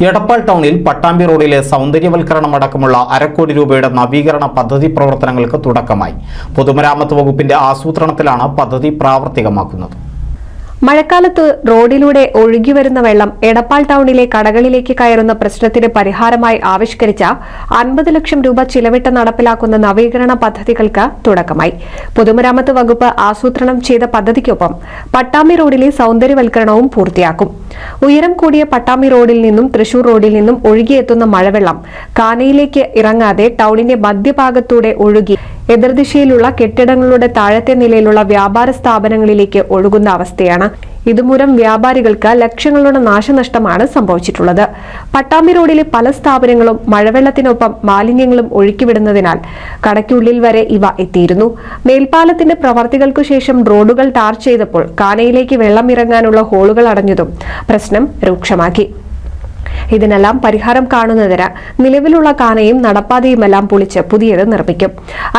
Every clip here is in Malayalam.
എടപ്പാൾ ടൗണിൽ പട്ടാമ്പി റോഡിലെ സൗന്ദര്യവൽക്കരണം അടക്കമുള്ള ₹1 കോടി രൂപയുടെ നവീകരണ പദ്ധതി പ്രവർത്തനങ്ങൾക്ക് തുടക്കമായി. പൊതുമരാമത്ത് വകുപ്പിന്റെ ആസൂത്രണത്തിലാണ് പദ്ധതി പ്രാവർത്തികമാക്കുന്നത്. മഴക്കാലത്ത് റോഡിലൂടെ ഒഴുകിവരുന്ന വെള്ളം എടപ്പാൾ ടൗണിലെ കടകളിലേക്ക് കയറുന്ന പ്രശ്നത്തിന് പരിഹാരമായി ആവിഷ്കരിച്ച 50 ലക്ഷം രൂപ ചിലവിട്ട് നടപ്പിലാക്കുന്ന നവീകരണ പദ്ധതികൾക്ക് തുടക്കമായി. പൊതുമരാമത്ത് വകുപ്പ് ആസൂത്രണം ചെയ്ത പദ്ധതിക്കൊപ്പം പട്ടാമ്പി റോഡിലെ സൗന്ദര്യവൽക്കരണവും പൂർത്തിയാക്കും. ഉയരം കൂടിയ പട്ടാമ്പി റോഡിൽ നിന്നും തൃശൂർ റോഡിൽ നിന്നും ഒഴുകിയെത്തുന്ന മഴവെള്ളം കാനയിലേക്ക് ഇറങ്ങാതെ ടൗണിന്റെ മധ്യഭാഗത്തൂടെ ഒഴുകി എതിർദിശയിലുള്ള കെട്ടിടങ്ങളുടെ താഴത്തെ നിലയിലുള്ള വ്യാപാര സ്ഥാപനങ്ങളിലേക്ക് ഒഴുകുന്ന അവസ്ഥയാണ്. ഇതുമൂലം വ്യാപാരികൾക്ക് ലക്ഷങ്ങളുടെ നാശനഷ്ടമാണ് സംഭവിച്ചിട്ടുള്ളത്. പട്ടാമ്പി റോഡിലെ പല സ്ഥാപനങ്ങളും മഴവെള്ളത്തിനൊപ്പം മാലിന്യങ്ങളും ഒഴുക്കിവിടുന്നതിനാൽ കടയ്ക്കുള്ളിൽ വരെ ഇവ എത്തിയിരുന്നു. മേൽപ്പാലത്തിന്റെ പ്രവർത്തികൾക്കു ശേഷം റോഡുകൾ ടാർ ചെയ്തപ്പോൾ കാനയിലേക്ക് വെള്ളം ഇറങ്ങാനുള്ള ഹോളുകൾ അടഞ്ഞതും പ്രശ്നം രൂക്ഷമാക്കി. ഇതിനെല്ലാം പരിഹാരം കാണുന്നതിന് നിലവിലുള്ള കാനയും നടപ്പാതയുമെല്ലാം പൊളിച്ച് പുതിയത് നിർമ്മിക്കും.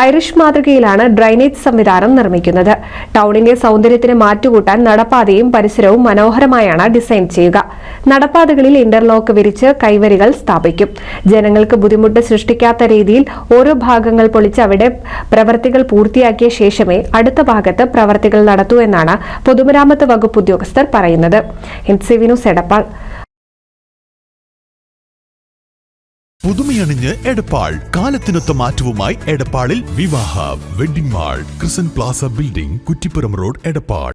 ഐറിഷ് മാതൃകയിലാണ് ഡ്രൈനേജ് സംവിധാനം നിർമ്മിക്കുന്നത്. ടൗണിന്റെ സൗന്ദര്യത്തിന് മാറ്റുകൂട്ടാൻ നടപ്പാതയും പരിസരവും മനോഹരമായാണ് ഡിസൈൻ ചെയ്യുക. നടപ്പാതകളിൽ ഇന്റർലോക്ക് വിരിച്ച് കൈവരികൾ സ്ഥാപിക്കും. ജനങ്ങൾക്ക് ബുദ്ധിമുട്ട് സൃഷ്ടിക്കാത്ത രീതിയിൽ ഓരോ ഭാഗങ്ങൾ പൊളിച്ച് അവിടെ പ്രവർത്തികൾ പൂർത്തിയാക്കിയ ശേഷമേ അടുത്ത ഭാഗത്ത് പ്രവർത്തികൾ നടത്തൂ എന്നാണ് പൊതുമരാമത്ത് വകുപ്പ് ഉദ്യോഗസ്ഥർ പറയുന്നത്. NCV news Edappal. പുതുമയണിഞ്ഞ് എടപ്പാൾ കാലത്തിനൊത്ത മാറ്റവുമായി എടപ്പാളിൽ വിവാഹ വെഡിംഗ് മാൾ ക്രിസൻ plaza building Kuttippuram road Edappal.